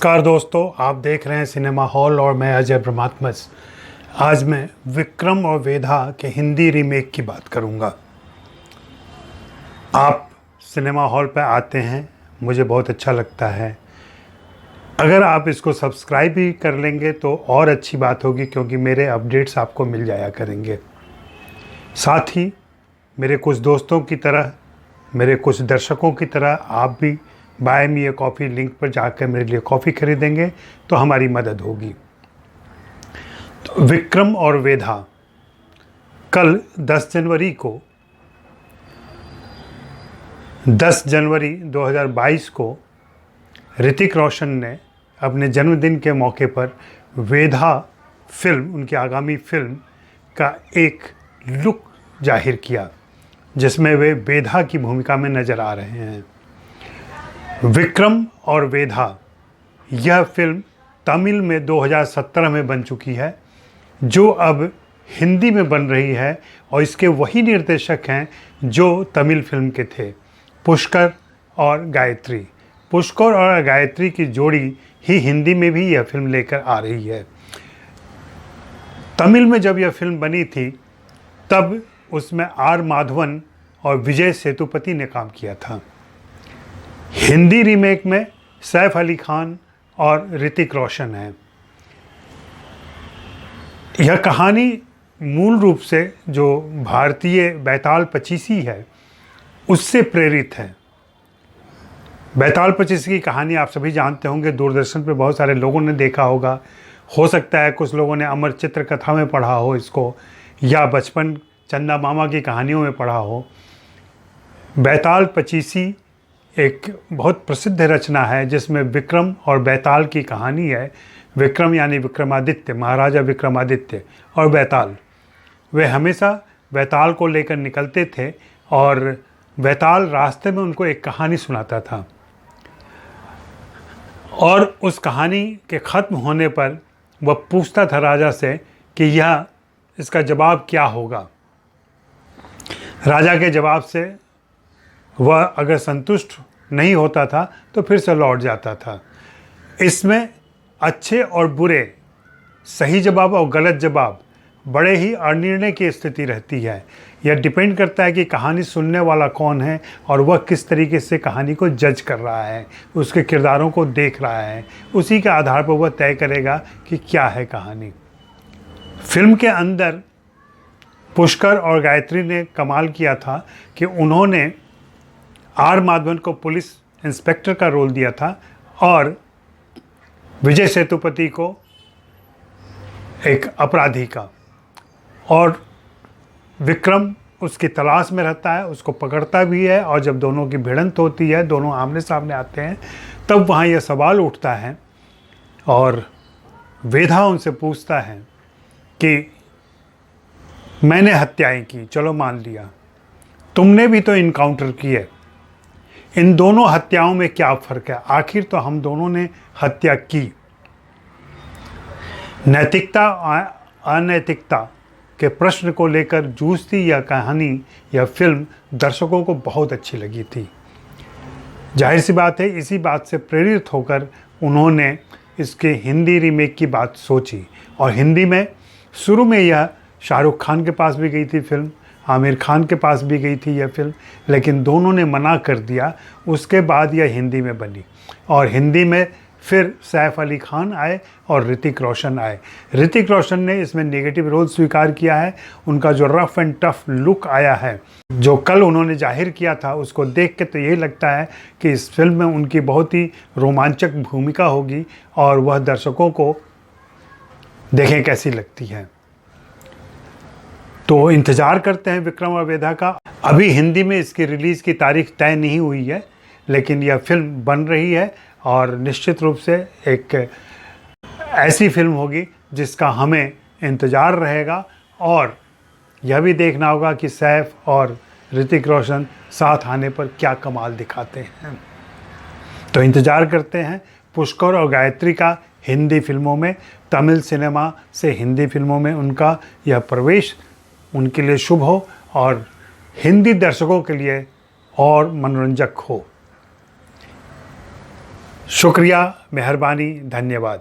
नमस्कार दोस्तों, आप देख रहे हैं सिनेमा हॉल और मैं अजय ब्रह्मात्मज। आज मैं विक्रम और वेधा के हिंदी रीमेक की बात करूंगा। आप सिनेमा हॉल पर आते हैं, मुझे बहुत अच्छा लगता है। अगर आप इसको सब्सक्राइब भी कर लेंगे तो और अच्छी बात होगी, क्योंकि मेरे अपडेट्स आपको मिल जाया करेंगे। साथ ही मेरे कुछ दोस्तों की तरह, मेरे कुछ दर्शकों की तरह आप भी buy me a coffee link पर जाकर मेरे लिए कॉफ़ी खरीदेंगे तो हमारी मदद होगी। तो विक्रम और वेधा कल 10 जनवरी 2022 को ऋतिक रोशन ने अपने जन्मदिन के मौके पर वेधा फिल्म, उनकी आगामी फिल्म का एक लुक जाहिर किया, जिसमें वे वेधा की भूमिका में नज़र आ रहे हैं। विक्रम और वेधा यह फिल्म तमिल में 2017 में बन चुकी है, जो अब हिंदी में बन रही है, और इसके वही निर्देशक हैं जो तमिल फिल्म के थे, पुष्कर और गायत्री। पुष्कर और गायत्री की जोड़ी ही हिंदी में भी यह फिल्म लेकर आ रही है। तमिल में जब यह फिल्म बनी थी तब उसमें आर माधवन और विजय सेतुपति ने काम किया था। हिंदी रीमेक में सैफ अली खान और ऋतिक रोशन है। यह कहानी मूल रूप से जो भारतीय बैताल पचीसी है उससे प्रेरित है। बैताल पचीसी की कहानी आप सभी जानते होंगे, दूरदर्शन पर बहुत सारे लोगों ने देखा होगा। हो सकता है कुछ लोगों ने अमर चित्र कथा में पढ़ा हो इसको, या बचपन चंदा मामा की कहानियों में पढ़ा हो। बैताल पचीसी एक बहुत प्रसिद्ध रचना है जिसमें विक्रम और बैताल की कहानी है। विक्रम यानी विक्रमादित्य, महाराजा विक्रमादित्य, और बैताल, वे हमेशा बैताल को लेकर निकलते थे और बैताल रास्ते में उनको एक कहानी सुनाता था, और उस कहानी के ख़त्म होने पर वह पूछता था राजा से कि यह इसका जवाब क्या होगा। राजा के जवाब से वह अगर संतुष्ट नहीं होता था तो फिर से लौट जाता था। इसमें अच्छे और बुरे, सही जवाब और गलत जवाब, बड़े ही अनिर्णय की स्थिति रहती है। यह डिपेंड करता है कि कहानी सुनने वाला कौन है और वह किस तरीके से कहानी को जज कर रहा है, उसके किरदारों को देख रहा है। उसी के आधार पर वह तय करेगा कि क्या है कहानी। फिल्म के अंदर पुष्कर और गायत्री ने कमाल किया था कि उन्होंने आर माधवन को पुलिस इंस्पेक्टर का रोल दिया था और विजय सेतुपति को एक अपराधी का, और विक्रम उसकी तलाश में रहता है, उसको पकड़ता भी है, और जब दोनों की भिड़ंत होती है, दोनों आमने सामने आते हैं, तब वहाँ यह सवाल उठता है और वेधा उनसे पूछता है कि मैंने हत्याएं की, चलो मान लिया, तुमने भी तो इनकाउंटर किए, इन दोनों हत्याओं में क्या फ़र्क है? आखिर तो हम दोनों ने हत्या की। नैतिकता अनैतिकता के प्रश्न को लेकर जूझती यह कहानी, यह फिल्म दर्शकों को बहुत अच्छी लगी थी। जाहिर सी बात है, इसी बात से प्रेरित होकर उन्होंने इसके हिंदी रीमेक की बात सोची, और हिंदी में शुरू में यह शाहरुख खान के पास भी गई थी फिल्म, आमिर खान के पास भी गई थी यह फिल्म, लेकिन दोनों ने मना कर दिया। उसके बाद यह हिंदी में बनी, और हिंदी में फिर सैफ अली खान आए और ऋतिक रोशन आए। ऋतिक रोशन ने इसमें नेगेटिव रोल स्वीकार किया है। उनका जो रफ एंड टफ लुक आया है, जो कल उन्होंने जाहिर किया था, उसको देख के तो यही लगता है कि इस फिल्म में उनकी बहुत ही रोमांचक भूमिका होगी, और वह दर्शकों को देखें कैसी लगती है। तो इंतज़ार करते हैं विक्रम और वेधा का। अभी हिंदी में इसकी रिलीज़ की तारीख तय नहीं हुई है, लेकिन यह फिल्म बन रही है, और निश्चित रूप से एक ऐसी फिल्म होगी जिसका हमें इंतज़ार रहेगा, और यह भी देखना होगा कि सैफ और ऋतिक रोशन साथ आने पर क्या कमाल दिखाते हैं। तो इंतज़ार करते हैं पुष्कर और गायत्री का हिंदी फिल्मों में, तमिल सिनेमा से हिंदी फिल्मों में उनका यह प्रवेश उनके लिए शुभ हो, और हिंदी दर्शकों के लिए और मनोरंजक हो। शुक्रिया, मेहरबानी, धन्यवाद।